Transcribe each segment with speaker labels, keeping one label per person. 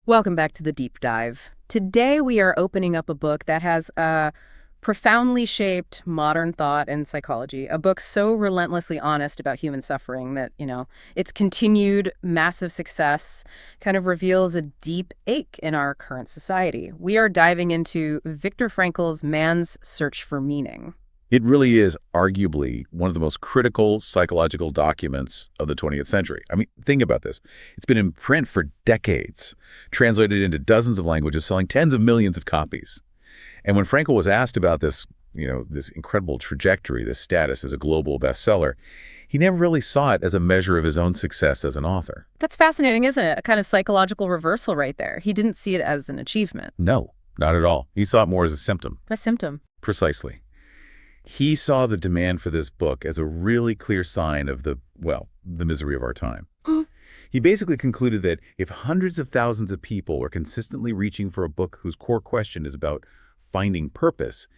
Speaker 1: Welcome back to the deep dive. Today we are opening up a book that has profoundly shaped modern thought and psychology, a book so relentlessly honest about human suffering that, its continued massive success kind of reveals a deep ache in our current society. We are diving into Viktor Frankl's Man's Search for Meaning.
Speaker 2: It really is arguably one of the most critical psychological documents of the 20th century. I mean, think about this. It's been in print for decades, translated into dozens of languages, selling tens of millions of copies. And when Frankl was asked about this, this incredible trajectory, this status as a global bestseller, he never really saw it as a measure of his own success as an author.
Speaker 1: That's fascinating, isn't it? A kind of psychological reversal right there. He didn't see it as an achievement.
Speaker 2: No, not at all. He saw it more as a symptom.
Speaker 1: A symptom.
Speaker 2: Precisely. He saw the demand for this book as a really clear sign of the misery of our time. He basically concluded that if hundreds of thousands of people are consistently reaching for a book whose core question is about finding purpose,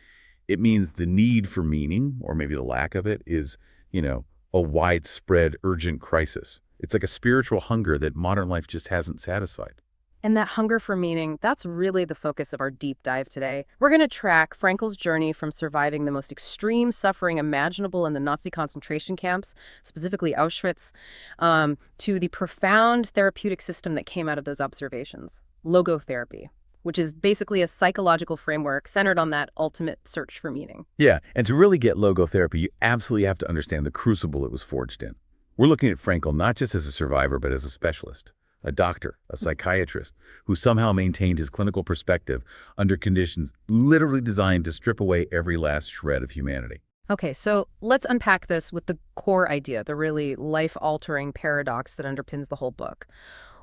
Speaker 2: it means the need for meaning, or maybe the lack of it, is, a widespread, urgent crisis. It's like a spiritual hunger that modern life just hasn't satisfied.
Speaker 1: And that hunger for meaning, that's really the focus of our deep dive today. We're going to track Frankl's journey from surviving the most extreme suffering imaginable in the Nazi concentration camps, specifically Auschwitz, to the profound therapeutic system that came out of those observations, logotherapy, which is basically a psychological framework centered on that ultimate search for meaning.
Speaker 2: Yeah, and to really get logotherapy, you absolutely have to understand the crucible it was forged in. We're looking at Frankl not just as a survivor, but as a specialist. A doctor, a psychiatrist, who somehow maintained his clinical perspective under conditions literally designed to strip away every last shred of humanity.
Speaker 1: Okay, so let's unpack this with the core idea, the really life-altering paradox that underpins the whole book.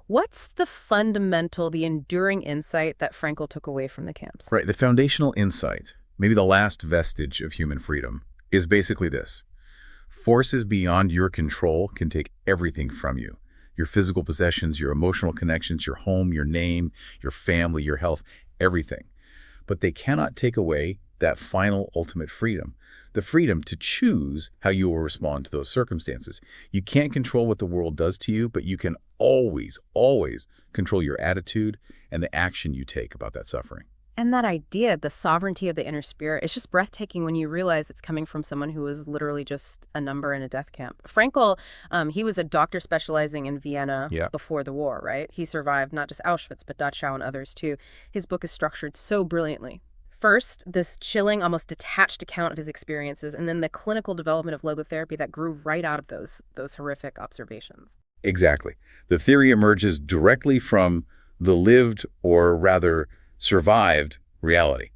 Speaker 1: What's the fundamental, the enduring insight that Frankl took away from the camps?
Speaker 2: Right, the foundational insight, maybe the last vestige of human freedom, is basically this. Forces beyond your control can take everything from you. Your physical possessions, your emotional connections, your home, your name, your family, your health, everything. But they cannot take away that final ultimate freedom, the freedom to choose how you will respond to those circumstances. You can't control what the world does to you, but you can always, always control your attitude and the action you take about that suffering.
Speaker 1: And that idea, the sovereignty of the inner spirit, is just breathtaking when you realize it's coming from someone who was literally just a number in a death camp. Frankl, he was a doctor specializing in Vienna before the war, right? He survived not just Auschwitz, but Dachau and others too. His book is structured so brilliantly. First, this chilling, almost detached account of his experiences, and then the clinical development of logotherapy that grew right out of those horrific observations.
Speaker 2: Exactly. The theory emerges directly from the lived, or rather survived, reality.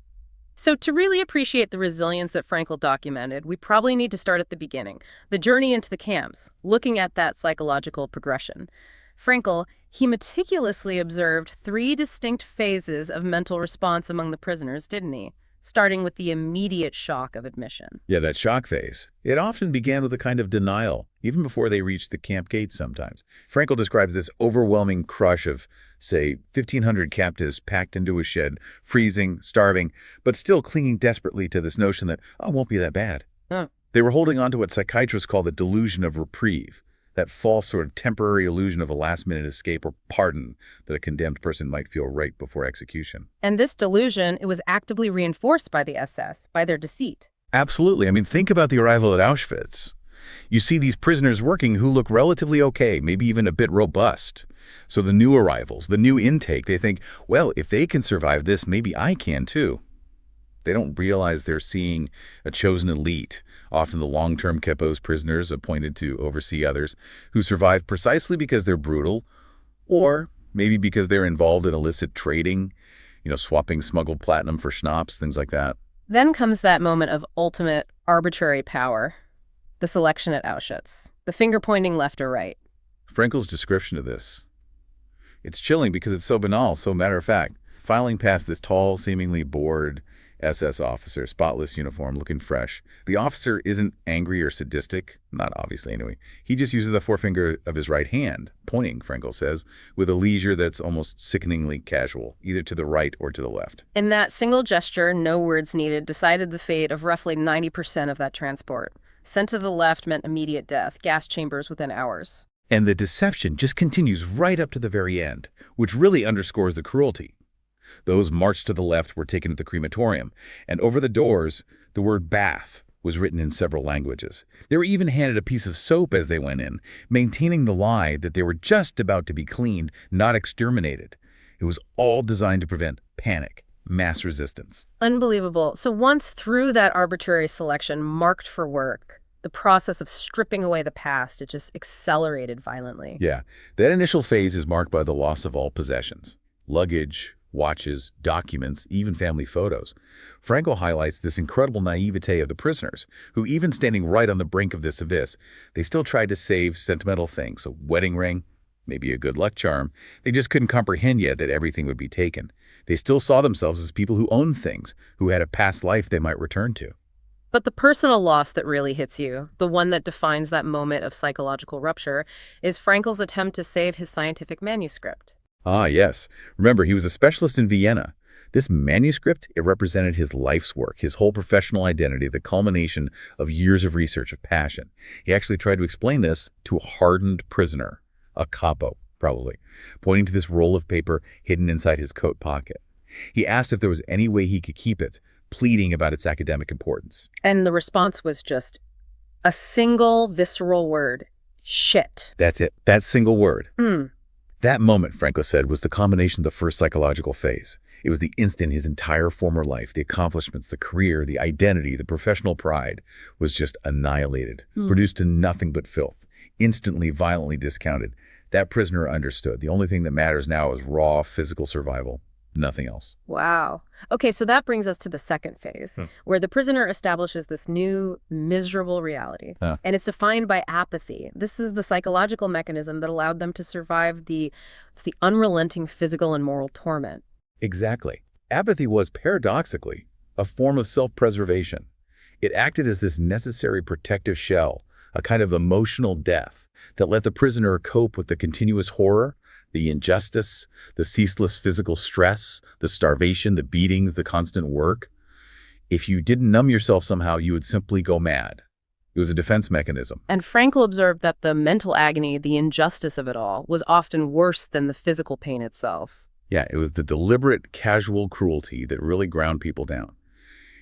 Speaker 1: So to really appreciate the resilience that Frankl documented, we probably need to start at the beginning, the journey into the camps, looking at that psychological progression. Frankl, he meticulously observed 3 distinct phases of mental response among the prisoners, didn't he? Starting with the immediate shock of admission.
Speaker 2: Yeah, that shock phase. It often began with a kind of denial, even before they reached the camp gates sometimes. Frankl describes this overwhelming crush of, say, 1,500 captives packed into a shed, freezing, starving, but still clinging desperately to this notion that, it won't be that bad. They were holding on to what psychiatrists call the delusion of reprieve, that false sort of temporary illusion of a last-minute escape or pardon that a condemned person might feel right before execution.
Speaker 1: And this delusion, it was actively reinforced by the SS, by their deceit.
Speaker 2: Absolutely. I mean, think about the arrival at Auschwitz. You see these prisoners working who look relatively okay, maybe even a bit robust. So the new arrivals, the new intake, they think, well, if they can survive this, maybe I can too. They don't realize they're seeing a chosen elite, often the long-term Kepos prisoners appointed to oversee others, who survive precisely because they're brutal, or maybe because they're involved in illicit trading, swapping smuggled platinum for schnapps, things like that.
Speaker 1: Then comes that moment of ultimate arbitrary power, the selection at Auschwitz, the finger-pointing left or right.
Speaker 2: Frankl's description of this, it's chilling because it's so banal, so matter-of-fact. Filing past this tall, seemingly bored SS officer, spotless uniform, looking fresh. The officer isn't angry or sadistic, not obviously anyway. He just uses the forefinger of his right hand, pointing, Frankl says, with a leisure that's almost sickeningly casual, either to the right or to the left.
Speaker 1: And that single gesture, no words needed, decided the fate of roughly 90% of that transport. Sent to the left meant immediate death, gas chambers within hours.
Speaker 2: And the deception just continues right up to the very end, which really underscores the cruelty. Those marched to the left were taken to the crematorium, and over the doors, the word bath was written in several languages. They were even handed a piece of soap as they went in, maintaining the lie that they were just about to be cleaned, not exterminated. It was all designed to prevent panic, mass resistance.
Speaker 1: Unbelievable. So once through that arbitrary selection marked for work, the process of stripping away the past, it just accelerated violently.
Speaker 2: Yeah, that initial phase is marked by the loss of all possessions. Luggage, watches, documents, even family photos. Frankl highlights this incredible naivete of the prisoners, who even standing right on the brink of this abyss, they still tried to save sentimental things, a wedding ring, maybe a good luck charm. They just couldn't comprehend yet that everything would be taken. They still saw themselves as people who owned things, who had a past life they might return to.
Speaker 1: But the personal loss that really hits you, the one that defines that moment of psychological rupture, is Frankl's attempt to save his scientific manuscript.
Speaker 2: Ah, yes. Remember, he was a specialist in Vienna. This manuscript, it represented his life's work, his whole professional identity, the culmination of years of research, of passion. He actually tried to explain this to a hardened prisoner, a capo, probably, pointing to this roll of paper hidden inside his coat pocket. He asked if there was any way he could keep it, pleading about its academic importance.
Speaker 1: And the response was just a single visceral word: shit.
Speaker 2: That's it. That single word. That moment, Frankl said, was the culmination of the first psychological phase. It was the instant his entire former life, the accomplishments, the career, the identity, the professional pride, was just annihilated, reduced to nothing but filth, instantly, violently discounted. That prisoner understood. The only thing that matters now is raw physical survival. Nothing else.
Speaker 1: Wow. Okay, so that brings us to the second phase, where the prisoner establishes this new, miserable reality. And it's defined by apathy. This is the psychological mechanism that allowed them to survive the unrelenting physical and moral torment.
Speaker 2: Exactly. Apathy was, paradoxically, a form of self-preservation. It acted as this necessary protective shell, a kind of emotional death that let the prisoner cope with the continuous horror, the injustice, the ceaseless physical stress, the starvation, the beatings, the constant work. If you didn't numb yourself somehow, you would simply go mad. It was a defense mechanism.
Speaker 1: And Frankl observed that the mental agony, the injustice of it all, was often worse than the physical pain itself.
Speaker 2: Yeah, it was the deliberate, casual cruelty that really ground people down.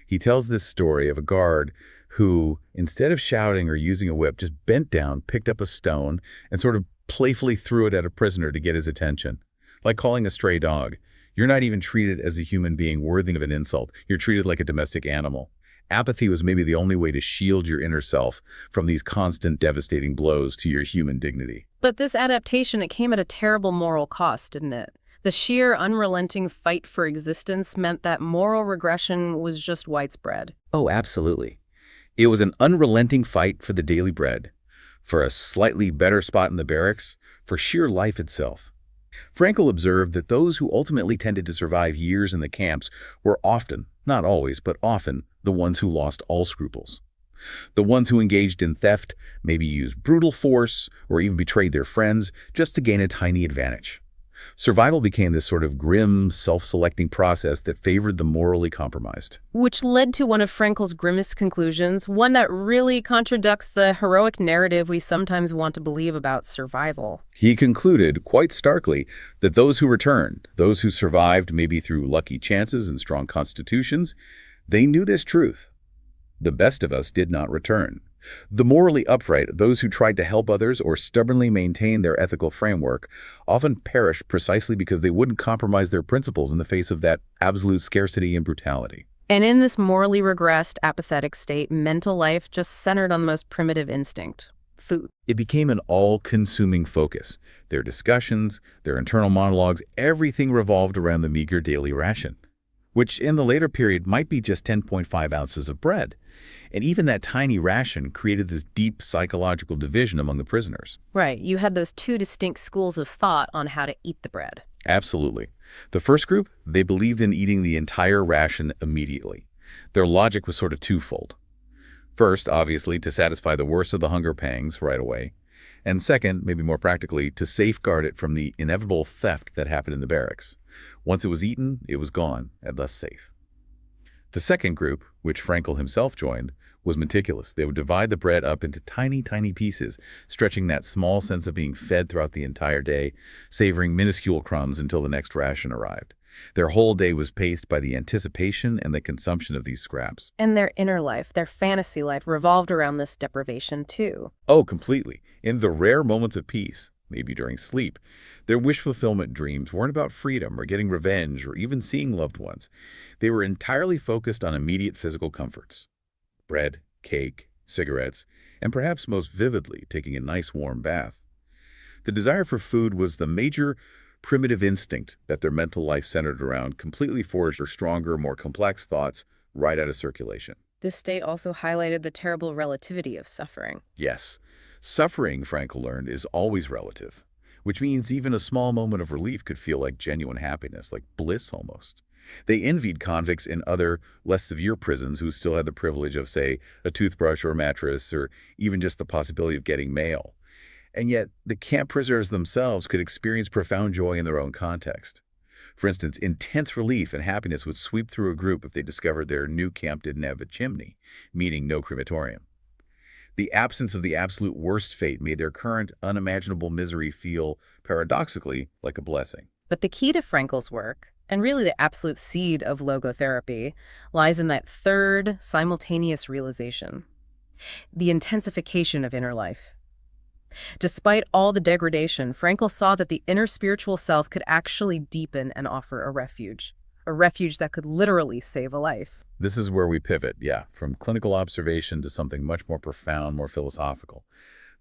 Speaker 2: He tells this story of a guard who, instead of shouting or using a whip, just bent down, picked up a stone, and sort of playfully threw it at a prisoner to get his attention. Like calling a stray dog. You're not even treated as a human being worthy of an insult. You're treated like a domestic animal. Apathy was maybe the only way to shield your inner self from these constant devastating blows to your human dignity.
Speaker 1: But this adaptation, it came at a terrible moral cost, didn't it? The sheer, unrelenting fight for existence meant that moral regression was just widespread.
Speaker 2: Oh, absolutely. It was an unrelenting fight for the daily bread, for a slightly better spot in the barracks, for sheer life itself. Frankl observed that those who ultimately tended to survive years in the camps were often, not always, but often, the ones who lost all scruples. The ones who engaged in theft, maybe used brutal force, or even betrayed their friends just to gain a tiny advantage. Survival became this sort of grim, self-selecting process that favored the morally compromised.
Speaker 1: Which led to one of Frankl's grimmest conclusions, one that really contradicts the heroic narrative we sometimes want to believe about survival.
Speaker 2: He concluded, quite starkly, that those who returned, those who survived maybe through lucky chances and strong constitutions, they knew this truth. The best of us did not return. The morally upright, those who tried to help others or stubbornly maintain their ethical framework, often perished precisely because they wouldn't compromise their principles in the face of that absolute scarcity and brutality.
Speaker 1: And in this morally regressed, apathetic state, mental life just centered on the most primitive instinct: food.
Speaker 2: It became an all-consuming focus. Their discussions, their internal monologues, everything revolved around the meager daily ration, which in the later period might be just 10.5 ounces of bread. And even that tiny ration created this deep psychological division among the prisoners.
Speaker 1: Right. You had those two distinct schools of thought on how to eat the bread.
Speaker 2: Absolutely. The first group, they believed in eating the entire ration immediately. Their logic was sort of twofold. First, obviously, to satisfy the worst of the hunger pangs right away. And second, maybe more practically, to safeguard it from the inevitable theft that happened in the barracks. Once it was eaten, it was gone, and thus safe. The second group, which Frankl himself joined, was meticulous. They would divide the bread up into tiny, tiny pieces, stretching that small sense of being fed throughout the entire day, savoring minuscule crumbs until the next ration arrived. Their whole day was paced by the anticipation and the consumption of these scraps.
Speaker 1: And their inner life, their fantasy life, revolved around this deprivation too.
Speaker 2: Oh, completely. In the rare moments of peace, maybe during sleep, their wish fulfillment dreams weren't about freedom or getting revenge or even seeing loved ones. They were entirely focused on immediate physical comforts. Bread, cake, cigarettes, and perhaps most vividly, taking a nice warm bath. The desire for food was the major primitive instinct that their mental life centered around, completely forged their stronger, more complex thoughts right out of circulation.
Speaker 1: This state also highlighted the terrible relativity of suffering.
Speaker 2: Yes, suffering, Frankl learned, is always relative, which means even a small moment of relief could feel like genuine happiness, like bliss almost. They envied convicts in other, less severe prisons who still had the privilege of, say, a toothbrush or a mattress, or even just the possibility of getting mail. And yet, the camp prisoners themselves could experience profound joy in their own context. For instance, intense relief and happiness would sweep through a group if they discovered their new camp didn't have a chimney, meaning no crematorium. The absence of the absolute worst fate made their current unimaginable misery feel, paradoxically, like a blessing.
Speaker 1: But the key to Frankl's work, and really the absolute seed of logotherapy, lies in that third, simultaneous realization: the intensification of inner life. Despite all the degradation, Frankl saw that the inner spiritual self could actually deepen and offer a refuge that could literally save a life.
Speaker 2: This is where we pivot, from clinical observation to something much more profound, more philosophical.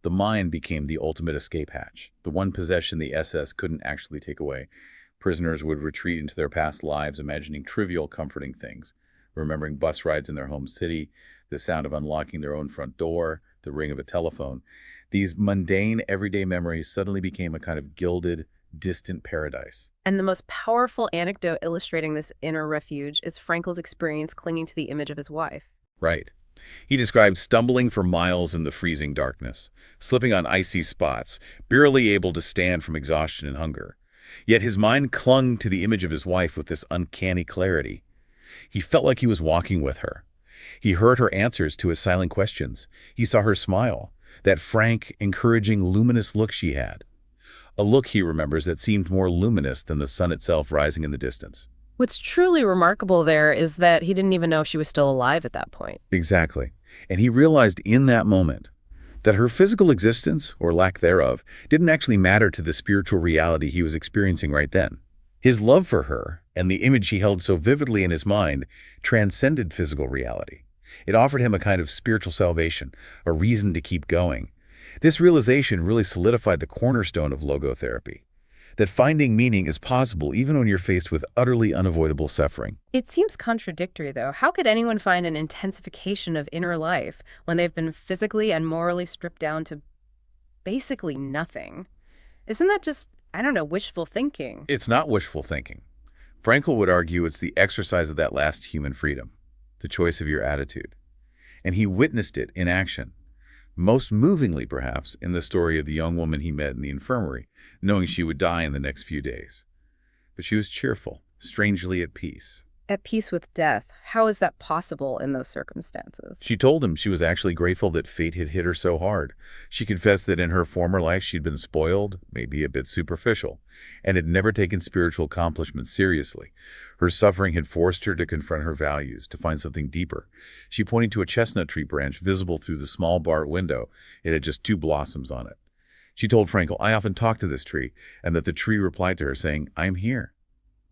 Speaker 2: The mind became the ultimate escape hatch, the one possession the SS couldn't actually take away. Prisoners would retreat into their past lives, imagining trivial, comforting things, remembering bus rides in their home city, the sound of unlocking their own front door, the ring of a telephone. These mundane, everyday memories suddenly became a kind of gilded, distant paradise.
Speaker 1: And the most powerful anecdote illustrating this inner refuge is Frankl's experience clinging to the image of his wife.
Speaker 2: Right. He described stumbling for miles in the freezing darkness, slipping on icy spots, barely able to stand from exhaustion and hunger. Yet his mind clung to the image of his wife with this uncanny clarity. He felt like he was walking with her. He heard her answers to his silent questions. He saw her smile, that frank, encouraging, luminous look she had. A look, he remembers, that seemed more luminous than the sun itself rising in the distance.
Speaker 1: What's truly remarkable there is that he didn't even know she was still alive at that point.
Speaker 2: Exactly. And he realized in that moment that her physical existence, or lack thereof, didn't actually matter to the spiritual reality he was experiencing right then. His love for her, and the image he held so vividly in his mind, transcended physical reality. It offered him a kind of spiritual salvation, a reason to keep going. This realization really solidified the cornerstone of logotherapy, that finding meaning is possible even when you're faced with utterly unavoidable suffering.
Speaker 1: It seems contradictory, though. How could anyone find an intensification of inner life when they've been physically and morally stripped down to basically nothing? Isn't that just, wishful thinking?
Speaker 2: It's not wishful thinking. Frankl would argue it's the exercise of that last human freedom, the choice of your attitude. And he witnessed it in action. Most movingly, perhaps, in the story of the young woman he met in the infirmary, knowing she would die in the next few days. But she was cheerful, strangely at peace.
Speaker 1: At peace with death. How is that possible in those circumstances?
Speaker 2: She told him she was actually grateful that fate had hit her so hard. She confessed that in her former life she'd been spoiled, maybe a bit superficial, and had never taken spiritual accomplishments seriously. Her suffering had forced her to confront her values, to find something deeper. She pointed to a chestnut tree branch visible through the small barred window. It had just 2 blossoms on it. She told Frankl, "I often talk to this tree," and that the tree replied to her saying, "I am here.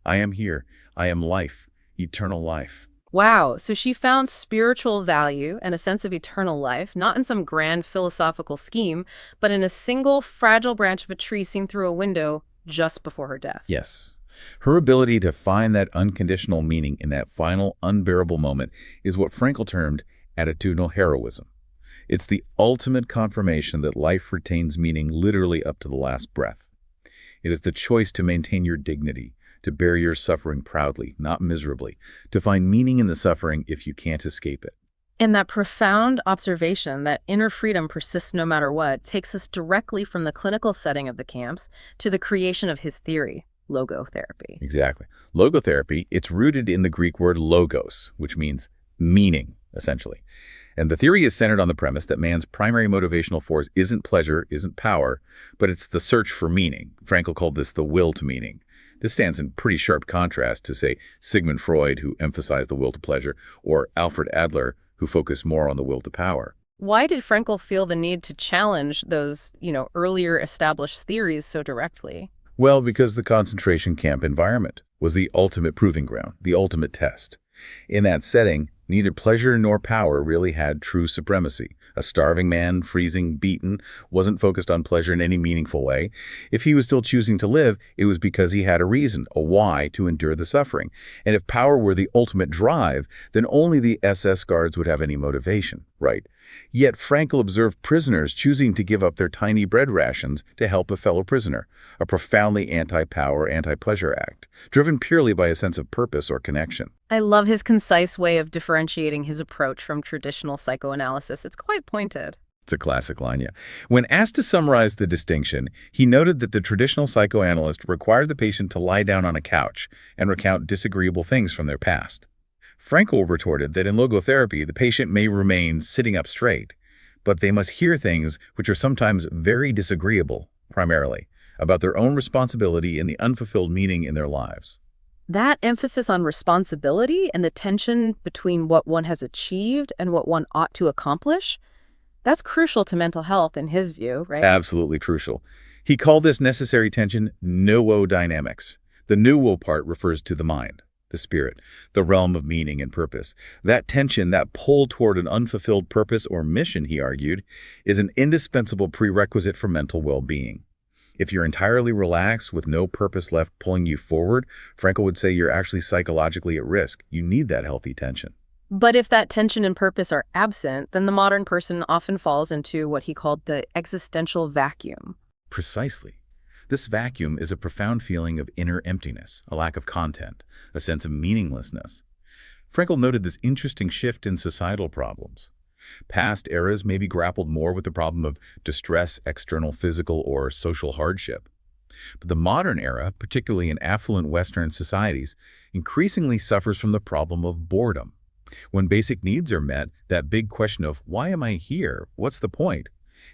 Speaker 2: I am here. I am life. Eternal life."
Speaker 1: Wow, so she found spiritual value and a sense of eternal life, not in some grand philosophical scheme, but in a single fragile branch of a tree seen through a window just before her death.
Speaker 2: Yes. Her ability to find that unconditional meaning in that final, unbearable moment is what Frankl termed attitudinal heroism. It's the ultimate confirmation that life retains meaning literally up to the last breath. It is the choice to maintain your dignity, to bear your suffering proudly, not miserably, to find meaning in the suffering if you can't escape it.
Speaker 1: And that profound observation that inner freedom persists no matter what takes us directly from the clinical setting of the camps to the creation of his theory. logotherapy.
Speaker 2: Exactly. Logotherapy, it's rooted in the Greek word logos, which means meaning, essentially. And the theory is centered on the premise that man's primary motivational force isn't pleasure, isn't power, but it's the search for meaning. Frankl called this the will to meaning. This stands in pretty sharp contrast to, say, Sigmund Freud, who emphasized the will to pleasure, or Alfred Adler, who focused more on the will to power.
Speaker 1: Why did Frankl feel the need to challenge those, earlier established theories so directly?
Speaker 2: Well, because the concentration camp environment was the ultimate proving ground, the ultimate test. In that setting, neither pleasure nor power really had true supremacy. A starving man, freezing, beaten, wasn't focused on pleasure in any meaningful way. If he was still choosing to live, it was because he had a reason, a why, to endure the suffering. And if power were the ultimate drive, then only the SS guards would have any motivation, right? Yet Frankl observed prisoners choosing to give up their tiny bread rations to help a fellow prisoner, a profoundly anti-power, anti-pleasure act, driven purely by a sense of purpose or connection.
Speaker 1: I love his concise way of differentiating his approach from traditional psychoanalysis. It's quite pointed.
Speaker 2: It's a classic line, yeah. When asked to summarize the distinction, he noted that the traditional psychoanalyst required the patient to lie down on a couch and recount disagreeable things from their past. Frankl retorted that in logotherapy, the patient may remain sitting up straight, but they must hear things which are sometimes very disagreeable, primarily, about their own responsibility and the unfulfilled meaning in their lives.
Speaker 1: That emphasis on responsibility and the tension between what one has achieved and what one ought to accomplish, that's crucial to mental health in his view, right?
Speaker 2: Absolutely crucial. He called this necessary tension noodynamics. The nouo part refers to the mind, the spirit, the realm of meaning and purpose. That tension, that pull toward an unfulfilled purpose or mission, he argued, is an indispensable prerequisite for mental well-being. If you're entirely relaxed with no purpose left pulling you forward, Frankl would say you're actually psychologically at risk. You need that healthy tension.
Speaker 1: But if that tension and purpose are absent, then the modern person often falls into what he called the existential vacuum.
Speaker 2: Precisely. This vacuum is a profound feeling of inner emptiness, a lack of content, a sense of meaninglessness. Frankl noted this interesting shift in societal problems. Past eras maybe grappled more with the problem of distress, external physical or social hardship. But the modern era, particularly in affluent Western societies, increasingly suffers from the problem of boredom. When basic needs are met, that big question of, why am I here? What's the point?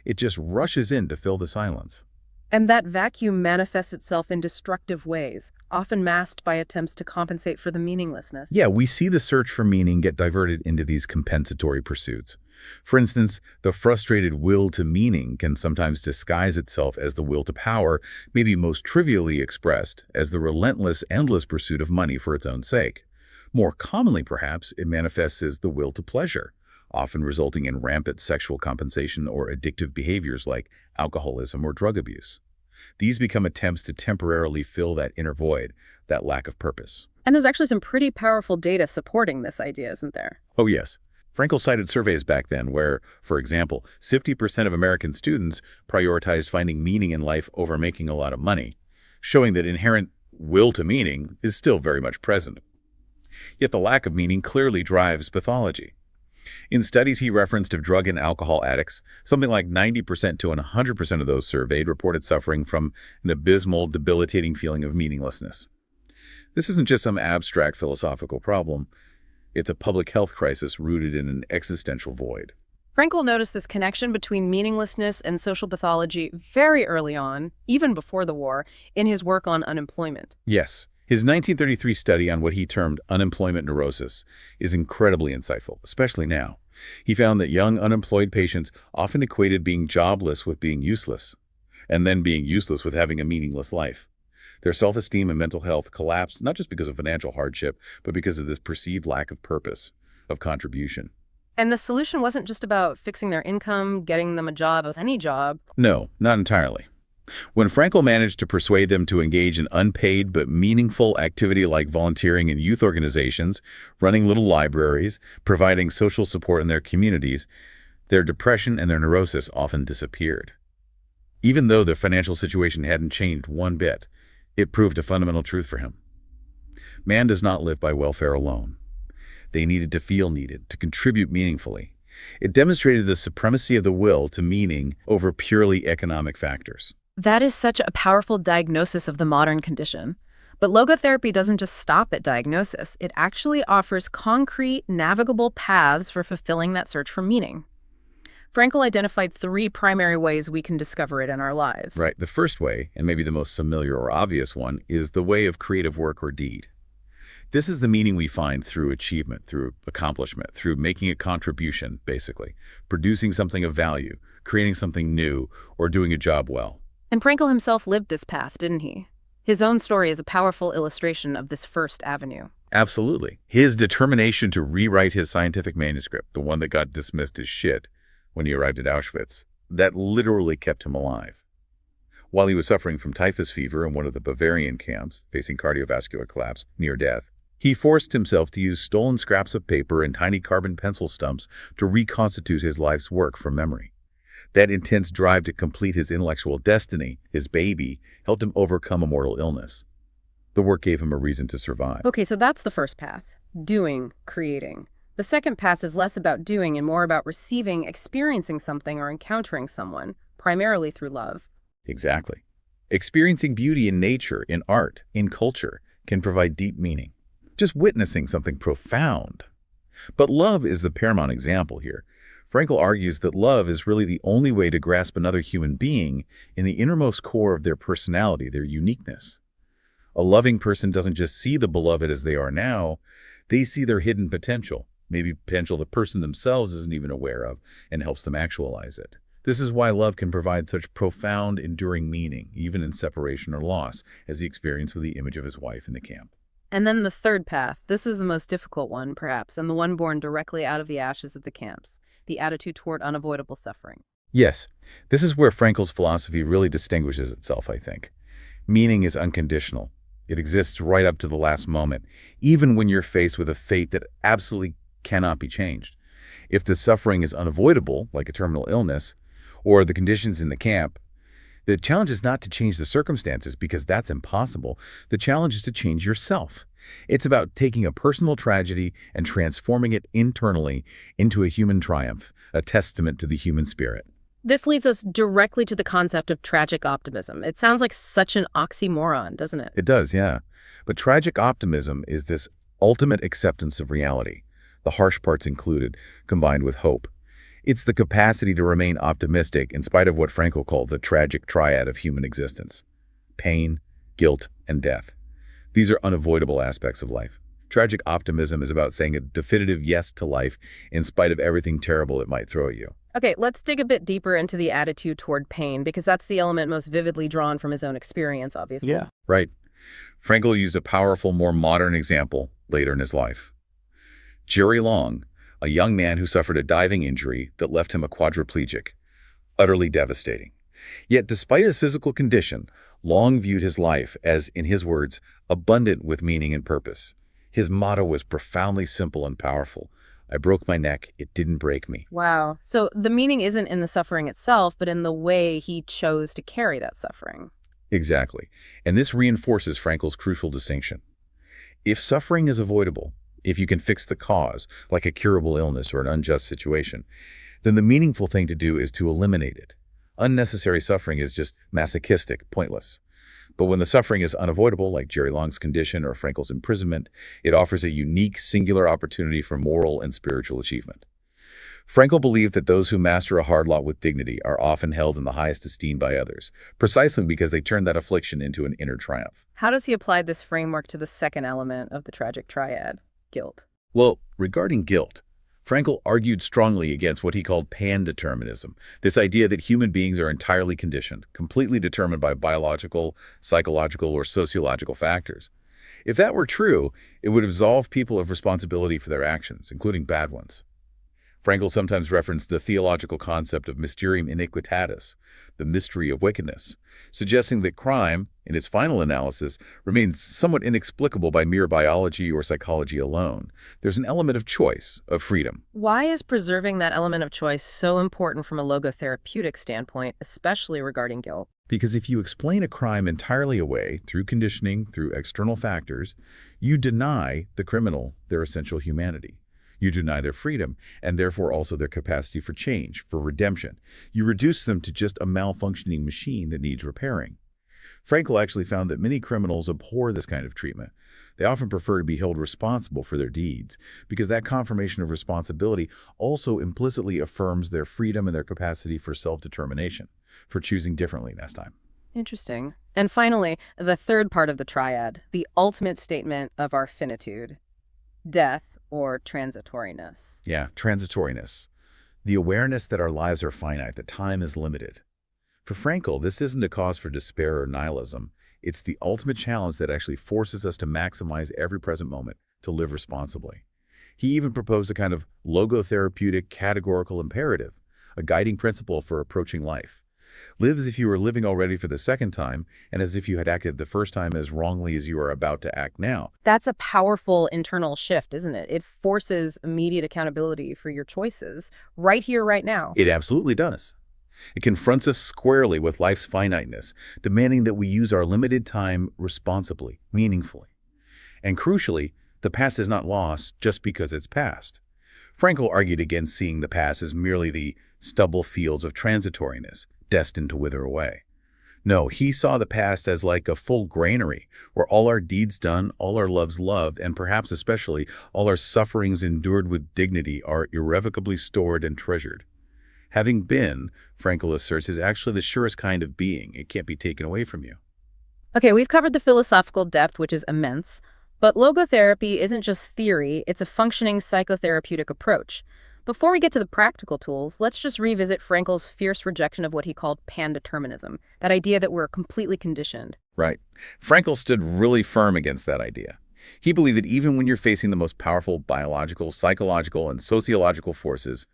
Speaker 2: It just rushes in to fill the silence.
Speaker 1: And that vacuum manifests itself in destructive ways, often masked by attempts to compensate for the meaninglessness.
Speaker 2: Yeah, we see the search for meaning get diverted into these compensatory pursuits. For instance, the frustrated will to meaning can sometimes disguise itself as the will to power, maybe most trivially expressed as the relentless, endless pursuit of money for its own sake. More commonly, perhaps, it manifests as the will to pleasure, often resulting in rampant sexual compensation or addictive behaviors like alcoholism or drug abuse. These become attempts to temporarily fill that inner void, that lack of purpose.
Speaker 1: And there's actually some pretty powerful data supporting this idea, isn't there?
Speaker 2: Oh, yes. Frankl cited surveys back then where, for example, 50% of American students prioritized finding meaning in life over making a lot of money, showing that inherent will to meaning is still very much present. Yet the lack of meaning clearly drives pathology. In studies he referenced of drug and alcohol addicts, something like 90% to 100% of those surveyed reported suffering from an abysmal, debilitating feeling of meaninglessness. This isn't just some abstract philosophical problem. It's a public health crisis rooted in an existential void.
Speaker 1: Frankl noticed this connection between meaninglessness and social pathology very early on, even before the war, in his work on unemployment.
Speaker 2: Yes. His 1933 study on what he termed unemployment neurosis is incredibly insightful, especially now. He found that young unemployed patients often equated being jobless with being useless, and then being useless with having a meaningless life. Their self-esteem and mental health collapsed not just because of financial hardship, but because of this perceived lack of purpose, of contribution.
Speaker 1: And the solution wasn't just about fixing their income, getting them a job with any job.
Speaker 2: No, not entirely. When Frankl managed to persuade them to engage in unpaid but meaningful activity like volunteering in youth organizations, running little libraries, providing social support in their communities, their depression and their neurosis often disappeared. Even though their financial situation hadn't changed one bit, it proved a fundamental truth for him. Man does not live by welfare alone. They needed to feel needed, to contribute meaningfully. It demonstrated the supremacy of the will to meaning over purely economic factors.
Speaker 1: That is such a powerful diagnosis of the modern condition. But logotherapy doesn't just stop at diagnosis. It actually offers concrete, navigable paths for fulfilling that search for meaning. Frankl identified 3 primary ways we can discover it in our lives.
Speaker 2: Right. The first way, and maybe the most familiar or obvious one, is the way of creative work or deed. This is the meaning we find through achievement, through accomplishment, through making a contribution, basically, producing something of value, creating something new, or doing a job well.
Speaker 1: And Frankl himself lived this path, didn't he? His own story is a powerful illustration of this first avenue.
Speaker 2: Absolutely. His determination to rewrite his scientific manuscript, the one that got dismissed as shit when he arrived at Auschwitz, that literally kept him alive. While he was suffering from typhus fever in one of the Bavarian camps, facing cardiovascular collapse, near death, he forced himself to use stolen scraps of paper and tiny carbon pencil stumps to reconstitute his life's work from memory. That intense drive to complete his intellectual destiny, his baby, helped him overcome a mortal illness. The work gave him a reason to survive.
Speaker 1: Okay, so that's the first path. Doing, creating. The second path is less about doing and more about receiving, experiencing something or encountering someone, primarily through love.
Speaker 2: Exactly. Experiencing beauty in nature, in art, in culture, can provide deep meaning. Just witnessing something profound. But love is the paramount example here. Frankl argues that love is really the only way to grasp another human being in the innermost core of their personality, their uniqueness. A loving person doesn't just see the beloved as they are now, they see their hidden potential, maybe potential the person themselves isn't even aware of, and helps them actualize it. This is why love can provide such profound, enduring meaning, even in separation or loss, as he experienced with the image of his wife in the camp.
Speaker 1: And then the third path. This is the most difficult one, perhaps, and the one born directly out of the ashes of the camps, the attitude toward unavoidable suffering.
Speaker 2: Yes, this is where Frankl's philosophy really distinguishes itself, I think. Meaning is unconditional. It exists right up to the last moment, even when you're faced with a fate that absolutely cannot be changed. If the suffering is unavoidable, like a terminal illness, or the conditions in the camp, the challenge is not to change the circumstances because that's impossible. The challenge is to change yourself. It's about taking a personal tragedy and transforming it internally into a human triumph, a testament to the human spirit.
Speaker 1: This leads us directly to the concept of tragic optimism. It sounds like such an oxymoron, doesn't it?
Speaker 2: It does, yeah. But tragic optimism is this ultimate acceptance of reality, the harsh parts included, combined with hope. It's the capacity to remain optimistic in spite of what Frankl called the tragic triad of human existence: pain, guilt, and death. These are unavoidable aspects of life. Tragic optimism is about saying a definitive yes to life in spite of everything terrible it might throw at you.
Speaker 1: Okay, let's dig a bit deeper into the attitude toward pain, because that's the element most vividly drawn from his own experience, obviously.
Speaker 2: Yeah. Right. Frankl used a powerful, more modern example later in his life. Jerry Long, a young man who suffered a diving injury that left him a quadriplegic, utterly devastating. Yet despite his physical condition, Long viewed his life as, in his words, abundant with meaning and purpose. His motto was profoundly simple and powerful. I broke my neck, it didn't break me.
Speaker 1: Wow. So the meaning isn't in the suffering itself, but in the way he chose to carry that suffering.
Speaker 2: Exactly. And this reinforces Frankl's crucial distinction. If suffering is avoidable, if you can fix the cause, like a curable illness or an unjust situation, then the meaningful thing to do is to eliminate it. Unnecessary suffering is just masochistic, pointless. But when the suffering is unavoidable, like Jerry Long's condition or Frankl's imprisonment, it offers a unique, singular opportunity for moral and spiritual achievement. Frankl believed that those who master a hard lot with dignity are often held in the highest esteem by others, precisely because they turn that affliction into an inner triumph.
Speaker 1: How does he apply this framework to the second element of the tragic triad, guilt?
Speaker 2: Well, regarding guilt, Frankl argued strongly against what he called pandeterminism, this idea that human beings are entirely conditioned, completely determined by biological, psychological, or sociological factors. If that were true, it would absolve people of responsibility for their actions, including bad ones. Frankl sometimes referenced the theological concept of mysterium iniquitatis, the mystery of wickedness, suggesting that crime, in its final analysis, remains somewhat inexplicable by mere biology or psychology alone. There's an element of choice, of freedom.
Speaker 1: Why is preserving that element of choice so important from a logotherapeutic standpoint, especially regarding guilt?
Speaker 2: Because if you explain a crime entirely away, through conditioning, through external factors, you deny the criminal their essential humanity. You deny their freedom, and therefore also their capacity for change, for redemption. You reduce them to just a malfunctioning machine that needs repairing. Frankl actually found that many criminals abhor this kind of treatment. They often prefer to be held responsible for their deeds, because that confirmation of responsibility also implicitly affirms their freedom and their capacity for self-determination, for choosing differently next time.
Speaker 1: Interesting. And finally, the third part of the triad, the ultimate statement of our finitude, death or transitoriness.
Speaker 2: Yeah, transitoriness. The awareness that our lives are finite, that time is limited. For Frankl, this isn't a cause for despair or nihilism. It's the ultimate challenge that actually forces us to maximize every present moment, to live responsibly. He even proposed a kind of logotherapeutic categorical imperative, a guiding principle for approaching life. Live as if you were living already for the second time, and as if you had acted the first time as wrongly as you are about to act now.
Speaker 1: That's a powerful internal shift, isn't it? It forces immediate accountability for your choices right here, right now.
Speaker 2: It absolutely does. It confronts us squarely with life's finiteness, demanding that we use our limited time responsibly, meaningfully. And crucially, the past is not lost just because it's past. Frankl argued against seeing the past as merely the stubble fields of transitoriness, destined to wither away. No, he saw the past as like a full granary, where all our deeds done, all our loves loved, and perhaps especially all our sufferings endured with dignity are irrevocably stored and treasured. Having been, Frankl asserts, is actually the surest kind of being. It can't be taken away from you.
Speaker 1: Okay, we've covered the philosophical depth, which is immense, but logotherapy isn't just theory, it's a functioning psychotherapeutic approach. Before we get to the practical tools, let's just revisit Frankl's fierce rejection of what he called pandeterminism, that idea that we're completely conditioned.
Speaker 2: Right. Frankl stood really firm against that idea. He believed that even when you're facing the most powerful biological, psychological, and sociological forces,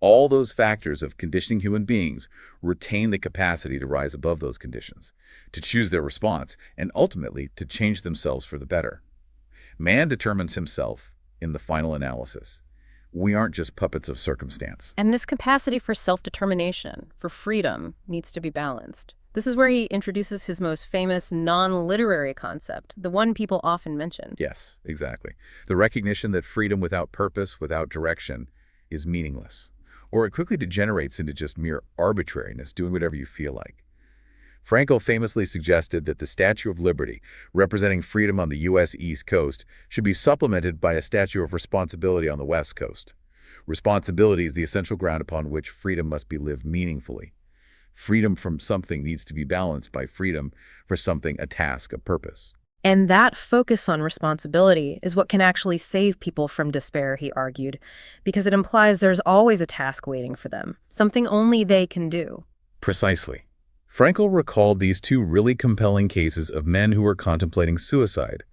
Speaker 2: all those factors of conditioning human beings retain the capacity to rise above those conditions, to choose their response, and ultimately to change themselves for the better. Man determines himself in the final analysis. We aren't just puppets of circumstance.
Speaker 1: And this capacity for self-determination, for freedom, needs to be balanced. This is where he introduces his most famous non-literary concept, the one people often mention.
Speaker 2: Yes, exactly. The recognition that freedom without purpose, without direction, is meaningless. Or it quickly degenerates into just mere arbitrariness, doing whatever you feel like. Frankl famously suggested that the Statue of Liberty, representing freedom on the U.S. East Coast, should be supplemented by a Statue of Responsibility on the West Coast. Responsibility is the essential ground upon which freedom must be lived meaningfully. Freedom from something needs to be balanced by freedom for something, a task, a purpose.
Speaker 1: And that focus on responsibility is what can actually save people from despair, he argued, because it implies there's always a task waiting for them, something only they can do.
Speaker 2: Precisely. Frankl recalled these two really compelling cases of men who were contemplating suicide.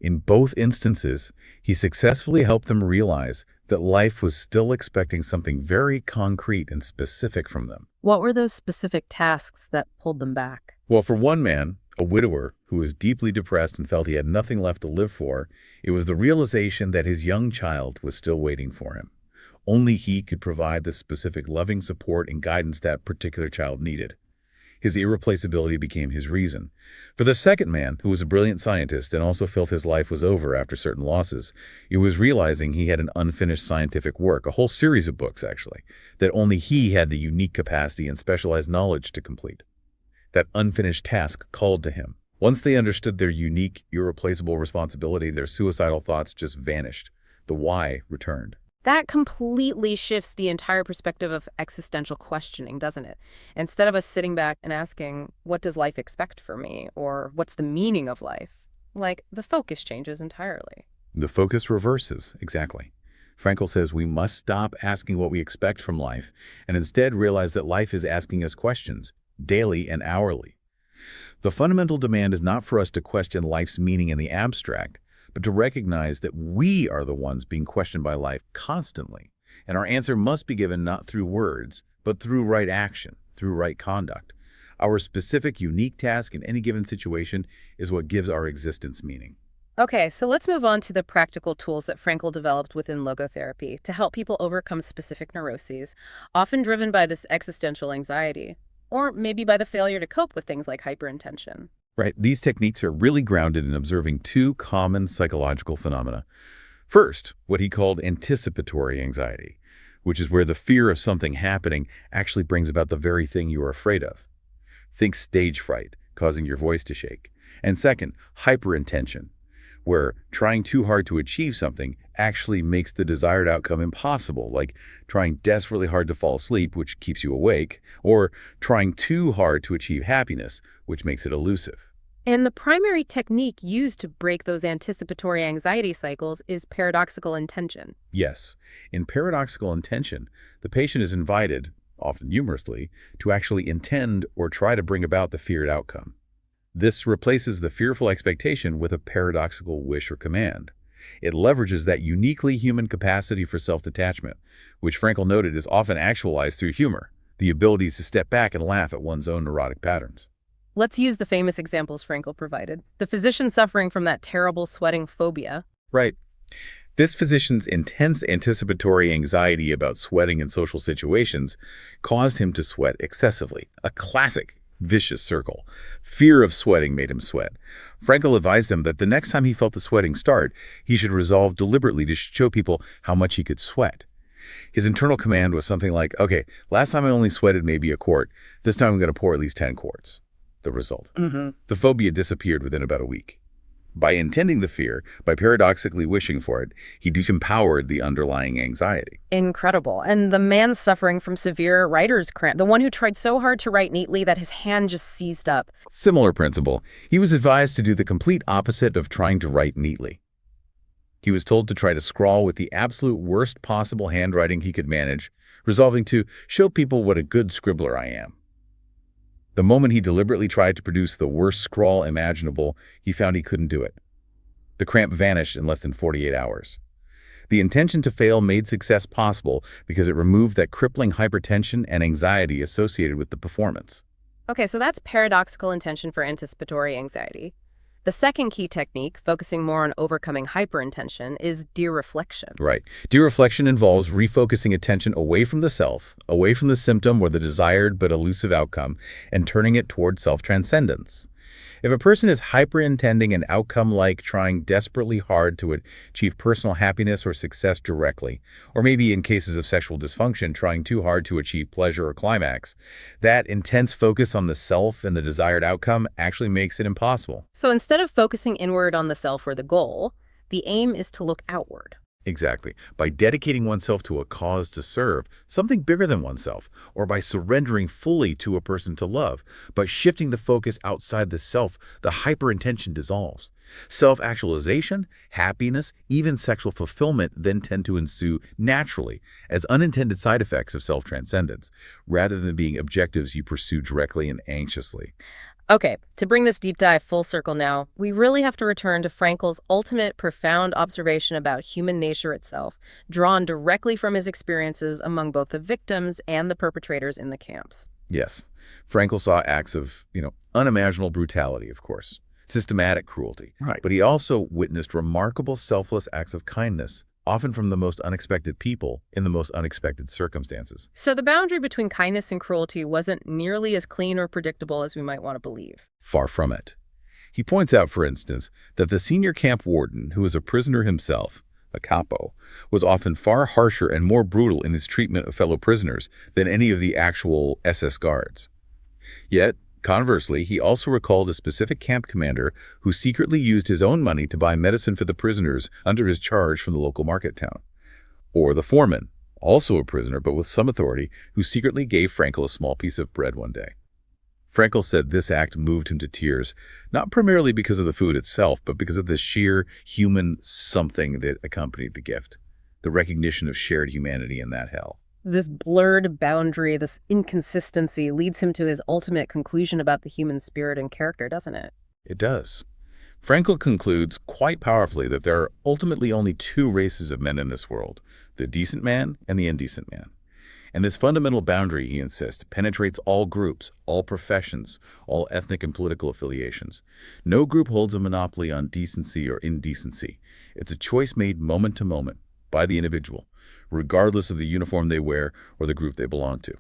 Speaker 2: In both instances, he successfully helped them realize that life was still expecting something very concrete and specific from them.
Speaker 1: What were those specific tasks that pulled them back?
Speaker 2: Well, for one man, a widower who was deeply depressed and felt he had nothing left to live for, it was the realization that his young child was still waiting for him. Only he could provide the specific loving support and guidance that particular child needed. His irreplaceability became his reason. For the second man, who was a brilliant scientist and also felt his life was over after certain losses, it was realizing he had an unfinished scientific work, a whole series of books, actually, that only he had the unique capacity and specialized knowledge to complete. That unfinished task called to him. Once they understood their unique, irreplaceable responsibility, their suicidal thoughts just vanished. The why returned.
Speaker 1: That completely shifts the entire perspective of existential questioning, doesn't it? Instead of us sitting back and asking, what does life expect for me? Or what's the meaning of life? Like, the focus changes entirely.
Speaker 2: The focus reverses, exactly. Frankl says we must stop asking what we expect from life and instead realize that life is asking us questions, daily and hourly. The fundamental demand is not for us to question life's meaning in the abstract, but to recognize that we are the ones being questioned by life constantly, and our answer must be given not through words, but through right action, through right conduct. Our specific, unique task in any given situation is what gives our existence meaning.
Speaker 1: Okay, so let's move on to the practical tools that Frankl developed within logotherapy to help people overcome specific neuroses, often driven by this existential anxiety, or maybe by the failure to cope with things like hyperintention.
Speaker 2: Right. These techniques are really grounded in observing two common psychological phenomena. First, what he called anticipatory anxiety, which is where the fear of something happening actually brings about the very thing you are afraid of. Think stage fright, causing your voice to shake. And second, hyperintention, where trying too hard to achieve something actually makes the desired outcome impossible, like trying desperately hard to fall asleep, which keeps you awake, or trying too hard to achieve happiness, which makes it elusive.
Speaker 1: And the primary technique used to break those anticipatory anxiety cycles is paradoxical intention.
Speaker 2: Yes, in paradoxical intention, the patient is invited, often humorously, to actually intend or try to bring about the feared outcome. This replaces the fearful expectation with a paradoxical wish or command. It leverages that uniquely human capacity for self-detachment, which Frankl noted is often actualized through humor, the ability to step back and laugh at one's own neurotic patterns.
Speaker 1: Let's use the famous examples Frankl provided. The physician suffering from that terrible sweating phobia.
Speaker 2: Right. This physician's intense anticipatory anxiety about sweating in social situations caused him to sweat excessively, a classic vicious circle. Fear of sweating made him sweat. Frankl advised him that the next time he felt the sweating start, he should resolve deliberately to show people how much he could sweat. His internal command was something like, okay, last time I only sweated maybe a quart. This time I'm going to pour at least 10 quarts. The result. The phobia disappeared within about a week. By intending the fear, by paradoxically wishing for it, he disempowered the underlying anxiety.
Speaker 1: Incredible. And the man suffering from severe writer's cramp, the one who tried so hard to write neatly that his hand just seized up.
Speaker 2: Similar principle. He was advised to do the complete opposite of trying to write neatly. He was told to try to scrawl with the absolute worst possible handwriting he could manage, resolving to show people what a good scribbler I am. The moment he deliberately tried to produce the worst scrawl imaginable, he found he couldn't do it. The cramp vanished in less than 48 hours. The intention to fail made success possible because it removed that crippling hypertension and anxiety associated with the performance.
Speaker 1: Okay, so that's paradoxical intention for anticipatory anxiety. The second key technique, focusing more on overcoming hyperintention, is dereflection.
Speaker 2: Right. Dereflection involves refocusing attention away from the self, away from the symptom or the desired but elusive outcome, and turning it toward self-transcendence. If a person is hyperintending an outcome like trying desperately hard to achieve personal happiness or success directly, or maybe in cases of sexual dysfunction, trying too hard to achieve pleasure or climax, that intense focus on the self and the desired outcome actually makes it impossible.
Speaker 1: So instead of focusing inward on the self or the goal, the aim is to look outward.
Speaker 2: Exactly. By dedicating oneself to a cause to serve, something bigger than oneself, or by surrendering fully to a person to love, by shifting the focus outside the self, the hyperintention dissolves. Self-actualization, happiness, even sexual fulfillment then tend to ensue naturally as unintended side effects of self-transcendence, rather than being objectives you pursue directly and anxiously.
Speaker 1: Okay, to bring this deep dive full circle now, we really have to return to Frankl's ultimate profound observation about human nature itself, drawn directly from his experiences among both the victims and the perpetrators in the camps.
Speaker 2: Yes, Frankl saw acts of, unimaginable brutality, of course, systematic cruelty. Right. But he also witnessed remarkable selfless acts of kindness, often from the most unexpected people in the most unexpected circumstances.
Speaker 1: So the boundary between kindness and cruelty wasn't nearly as clean or predictable as we might want to believe.
Speaker 2: Far from it. He points out, for instance, that the senior camp warden, who was a prisoner himself, a capo, was often far harsher and more brutal in his treatment of fellow prisoners than any of the actual SS guards. Yet, conversely, he also recalled a specific camp commander who secretly used his own money to buy medicine for the prisoners under his charge from the local market town. Or the foreman, also a prisoner but with some authority, who secretly gave Frankl a small piece of bread one day. Frankl said this act moved him to tears, not primarily because of the food itself, but because of the sheer human something that accompanied the gift, the recognition of shared humanity in that hell.
Speaker 1: This blurred boundary, this inconsistency leads him to his ultimate conclusion about the human spirit and character, doesn't it?
Speaker 2: It does. Frankl concludes quite powerfully that there are ultimately only two races of men in this world, the decent man and the indecent man. And this fundamental boundary, he insists, penetrates all groups, all professions, all ethnic and political affiliations. No group holds a monopoly on decency or indecency. It's a choice made moment to moment by the individual, regardless of the uniform they wear or the group they belong to.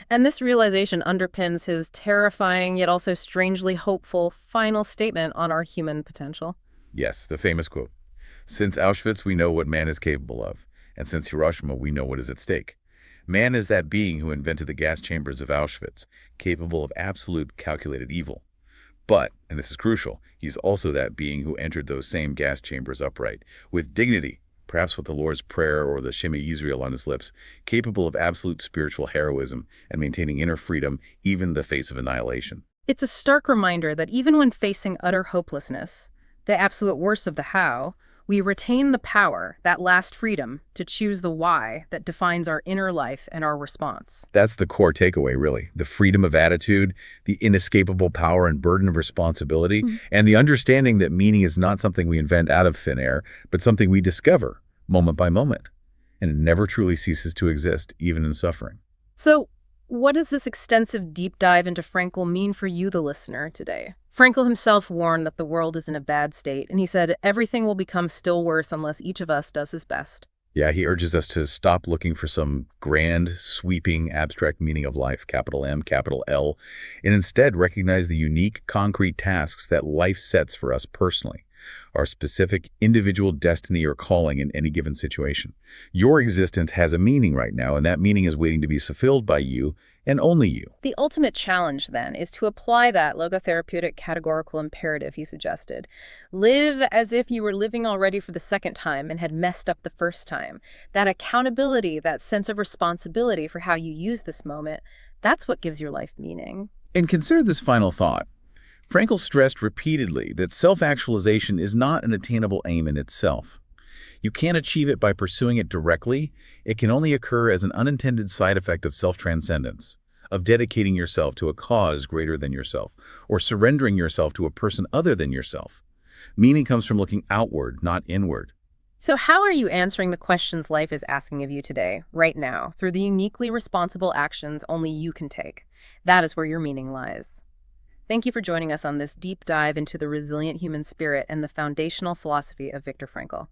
Speaker 1: And this realization underpins his terrifying yet also strangely hopeful final statement on our human potential.
Speaker 2: Yes, the famous quote, Since Auschwitz, we know what man is capable of, and since Hiroshima, we know what is at stake. Man is that being who invented the gas chambers of Auschwitz, capable of absolute calculated evil. But, and this is crucial, he's also that being who entered those same gas chambers upright, with dignity, perhaps with the Lord's Prayer or the Shema Yisrael on his lips, capable of absolute spiritual heroism and maintaining inner freedom, even in the face of annihilation.
Speaker 1: It's a stark reminder that even when facing utter hopelessness, the absolute worst of the how, we retain the power, that last freedom, to choose the why that defines our inner life and our response.
Speaker 2: That's the core takeaway, really. The freedom of attitude, the inescapable power and burden of responsibility, and the understanding that meaning is not something we invent out of thin air, but something we discover moment by moment. And it never truly ceases to exist, even in suffering.
Speaker 1: So, what does this extensive deep dive into Frankl mean for you, the listener, today? Frankl himself warned that the world is in a bad state, and he said everything will become still worse unless each of us does his best.
Speaker 2: Yeah, he urges us to stop looking for some grand, sweeping, abstract meaning of life, capital M, capital L, and instead recognize the unique, concrete tasks that life sets for us personally, our specific individual destiny or calling in any given situation. Your existence has a meaning right now, and that meaning is waiting to be fulfilled by you and only you.
Speaker 1: The ultimate challenge, then, is to apply that logotherapeutic categorical imperative he suggested. Live as if you were living already for the second time and had messed up the first time. That accountability, that sense of responsibility for how you use this moment, that's what gives your life meaning.
Speaker 2: And consider this final thought. Frankl stressed repeatedly that self-actualization is not an attainable aim in itself. You can't achieve it by pursuing it directly. It can only occur as an unintended side effect of self-transcendence, of dedicating yourself to a cause greater than yourself, or surrendering yourself to a person other than yourself. Meaning comes from looking outward, not inward.
Speaker 1: So how are you answering the questions life is asking of you today, right now, through the uniquely responsible actions only you can take? That is where your meaning lies. Thank you for joining us on this deep dive into the resilient human spirit and the foundational philosophy of Viktor Frankl.